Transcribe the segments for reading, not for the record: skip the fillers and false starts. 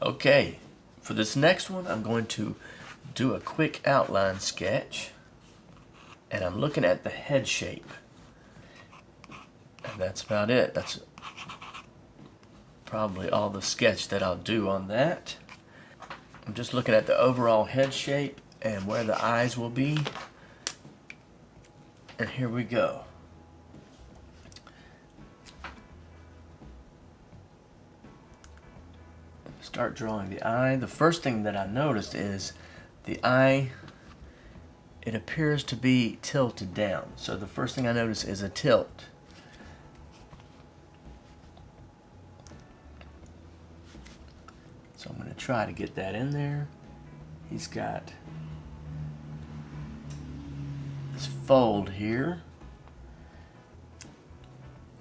Okay, for this next one, I'm going to do a quick outline sketch, and I'm looking at the head shape. And that's about it. That's probably all the sketch that I'll do on that. I'm just looking at the overall head shape and where the eyes will be. And here we go. Start drawing the eye. The first thing that I noticed is the eye, it appears to be tilted down. So the first thing I notice is a tilt. So I'm going to try to get that in there. He's got this fold here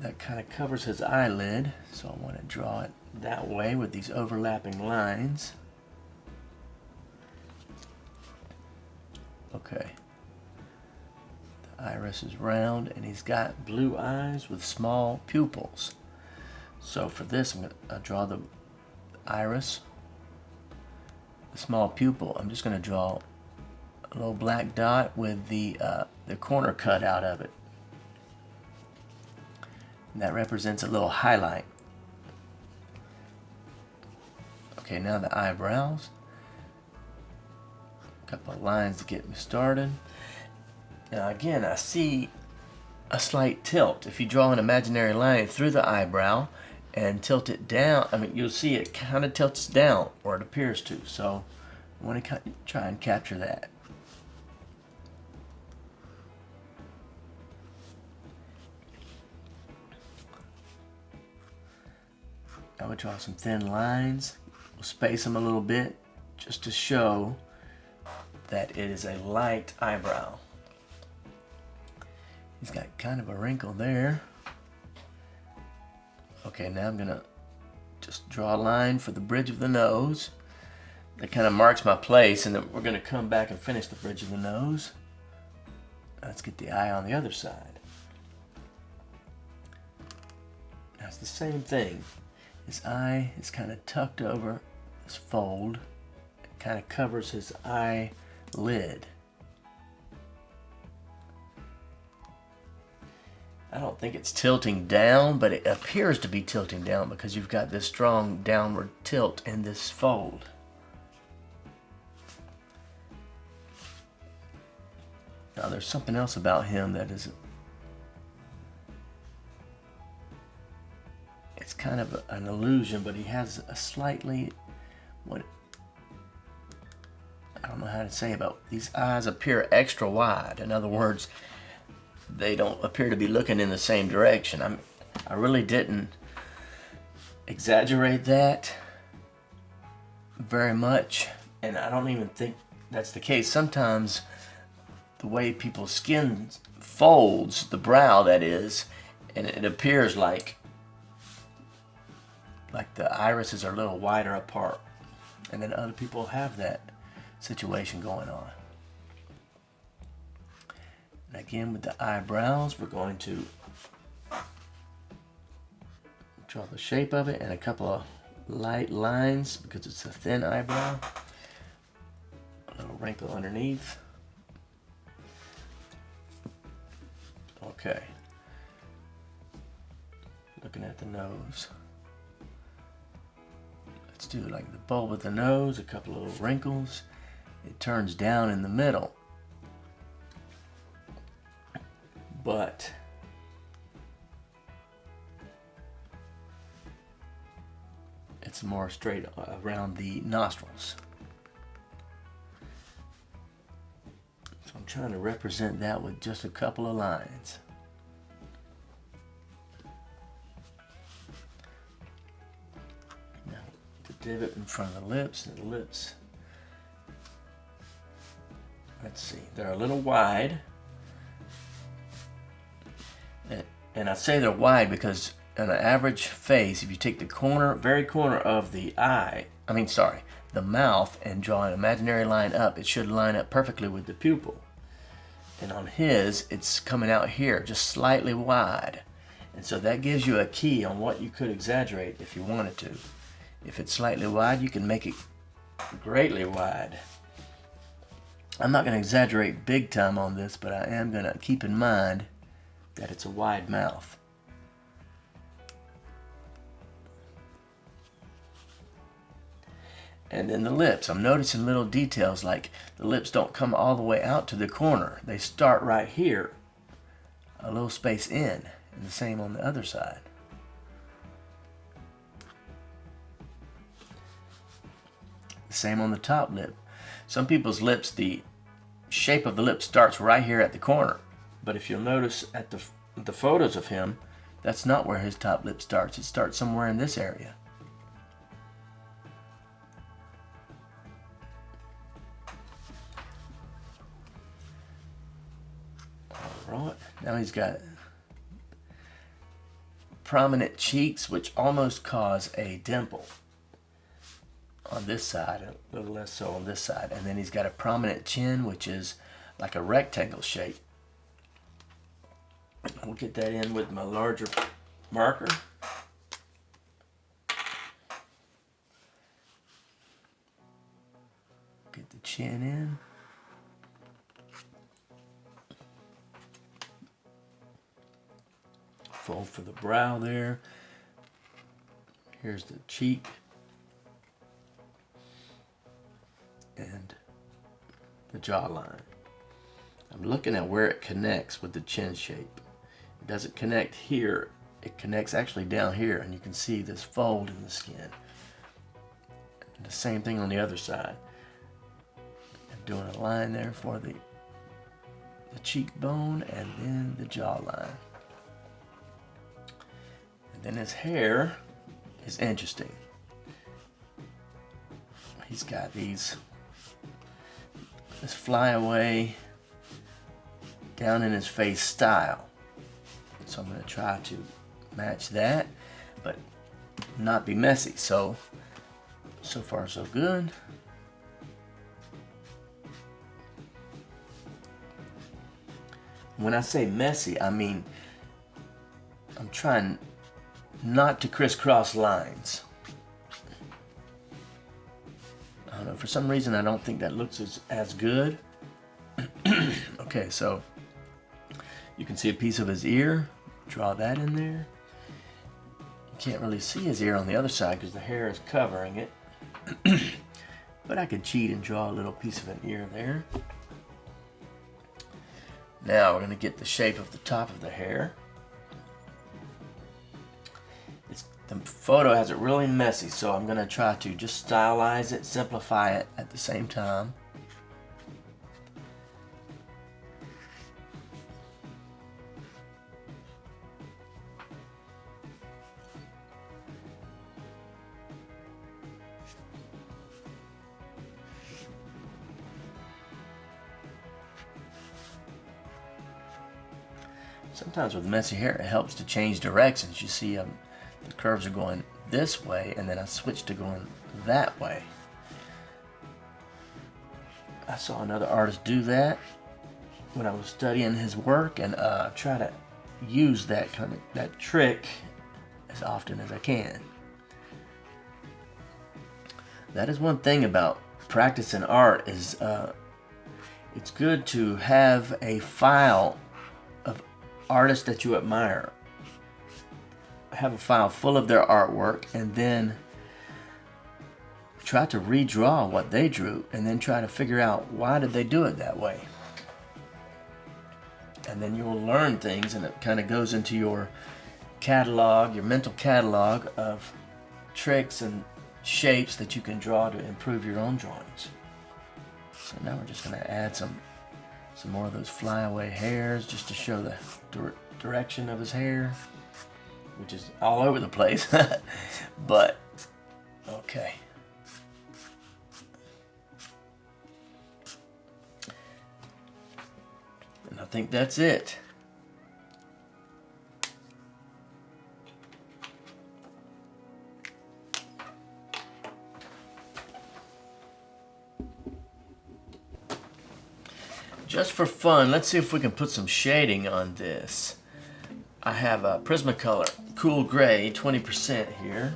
that kind of covers his eyelid. So I want to draw it that way with these overlapping lines. Okay. The iris is round and he's got blue eyes with small pupils. So for this, I'm going to draw the iris, the small pupil. I'm just going to draw a little black dot with the corner cut out of it. And that represents a little highlight. Okay, now the eyebrows. A couple of lines to get me started. Now again, I see a slight tilt. If you draw an imaginary line through the eyebrow and tilt it down, you'll see it kind of tilts down, or it appears to. So I want to try and capture that. I would draw some thin lines. We'll space them a little bit just to show that it is a light eyebrow. He's got kind of a wrinkle there. Okay, now I'm gonna just draw a line for the bridge of the nose. That kind of marks my place, and then we're gonna come back and finish the bridge of the nose. Let's get the eye on the other side. Now it's the same thing. His eye is kind of tucked over this fold. It kind of covers his eyelid. I don't think it's tilting down, but it appears to be tilting down because you've got this strong downward tilt in this fold. Now there's something else about him that is, it's kind of an illusion, but he has a slightly, I don't know how to say about, these eyes appear extra wide. In other words, they don't appear to be looking in the same direction. I really didn't exaggerate that very much, and I don't even think that's the case. Sometimes the way people's skin folds, the brow that is, and it appears like the irises are a little wider apart, and then other people have that situation going on. And again, with the eyebrows, we're going to draw the shape of it and a couple of light lines because it's a thin eyebrow. A little wrinkle underneath. Okay. Looking at the nose. Let's do like the bulb of the nose, a couple of little wrinkles. It turns down in the middle. But it's more straight around the nostrils. So I'm trying to represent that with just a couple of lines. Now, the divot in front of the lips, and the lips, let's see, they're a little wide. And I say they're wide because on an average face, if you take the very corner of the the mouth, and draw an imaginary line up, it should line up perfectly with the pupil. And on his, it's coming out here, just slightly wide. And so that gives you a key on what you could exaggerate if you wanted to. If it's slightly wide, you can make it greatly wide. I'm not going to exaggerate big time on this, but I am going to keep in mind that it's a wide mouth. And then the lips. I'm noticing little details like the lips don't come all the way out to the corner. They start right here, a little space in, and the same on the other side. The same on the top lip. Some people's lips, the shape of the lip starts right here at the corner. But if you'll notice at the photos of him, that's not where his top lip starts. It starts somewhere in this area. Alright, now he's got prominent cheeks, which almost cause a dimple on this side, a little less so on this side. And then he's got a prominent chin, which is like a rectangle shape. I'll get that in with my larger marker. Get the chin in. Fold for the brow there. Here's the cheek. And the jawline. I'm looking at where it connects with the chin shape. It doesn't connect here. It connects actually down here, and you can see this fold in the skin. And the same thing on the other side. I'm doing a line there for the cheekbone and then the jawline. And then his hair is interesting. He's got this flyaway down in his face style. So I'm going to try to match that, but not be messy. So far so good. When I say messy, I mean I'm trying not to crisscross lines. I don't know, for some reason I don't think that looks as good. Okay, so you can see a piece of his ear. Draw that in there. You can't really see his ear on the other side because the hair is covering it. But I could cheat and draw a little piece of an ear there. Now we're going to get the shape of the top of the hair. The photo has it really messy, so I'm going to try to just stylize it, simplify it at the same time. Sometimes with messy hair, it helps to change directions. You see, the curves are going this way, and then I switch to going that way. I saw another artist do that when I was studying his work, and I try to use that trick as often as I can. That is one thing about practicing art is it's good to have a file of artists that you admire. Have a file full of their artwork, and then try to redraw what they drew, and then try to figure out why did they do it that way. And then you'll learn things, and it kind of goes into your catalog, your mental catalog of tricks and shapes that you can draw to improve your own drawings. So now we're just going to add some more of those flyaway hairs just to show the direction of his hair, which is all over the place. But okay. And I think that's it. Just for fun, let's see if we can put some shading on this. I have a Prismacolor Cool Gray 20% here.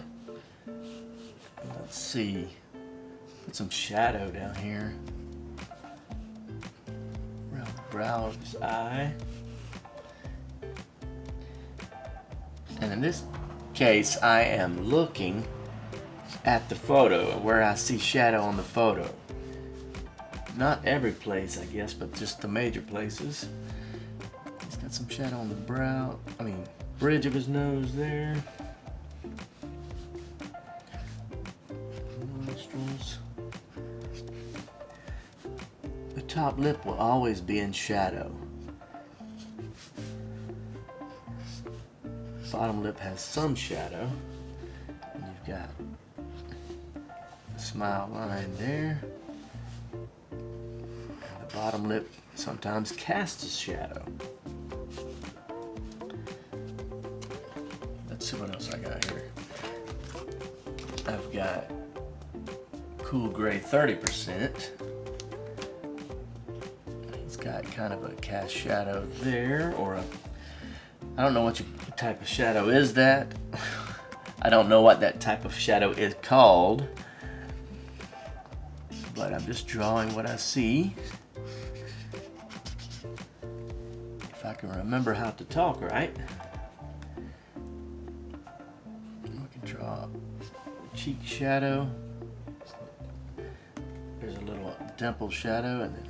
I'm see, put some shadow down here around the brow of his eye. And in this case, I am looking at the photo where I see shadow on the photo. Not every place, I guess, but just the major places. He's got some shadow on the brow, bridge of his nose there. Nostrils. The top lip will always be in shadow. Bottom lip has some shadow. And you've got a smile line there. And the bottom lip sometimes casts a shadow. Let's see what else I got here. I've got cool gray 30%. He's got kind of a cast shadow there, or a, I don't know what type of shadow is that. I don't know what that type of shadow is called, but I'm just drawing what I see. If I can remember how to talk right. We can draw a cheek shadow. There's a little dimple shadow, and then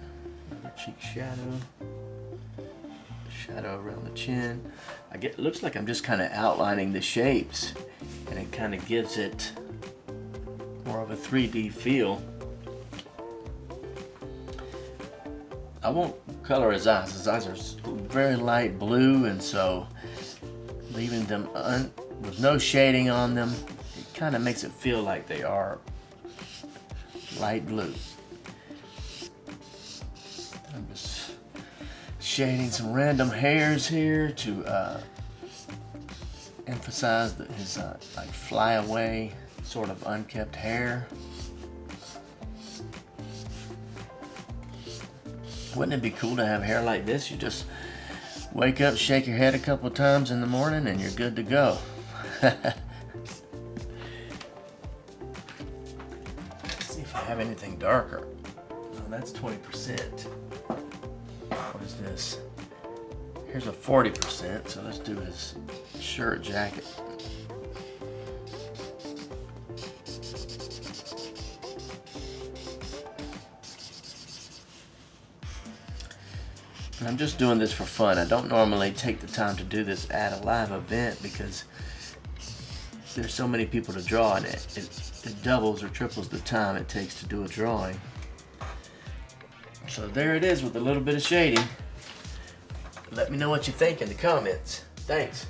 another cheek shadow. Shadow around the chin. Looks like I'm just kind of outlining the shapes, and it kind of gives it more of a 3D feel. I won't color his eyes. His eyes are very light blue, and so leaving them with no shading on them, it kind of makes it feel like they are light blue. I'm just shading some random hairs here to emphasize his like flyaway sort of unkept hair. Wouldn't it be cool to have hair like this? You just wake up, shake your head a couple of times in the morning, and you're good to go. Let's see if I have anything darker. No, that's 20%. What is this? Here's a 40%, so let's do his shirt jacket. And I'm just doing this for fun. I don't normally take the time to do this at a live event because there's so many people to draw, and it doubles or triples the time it takes to do a drawing. So there it is with a little bit of shading. Let me know what you think in the comments. Thanks.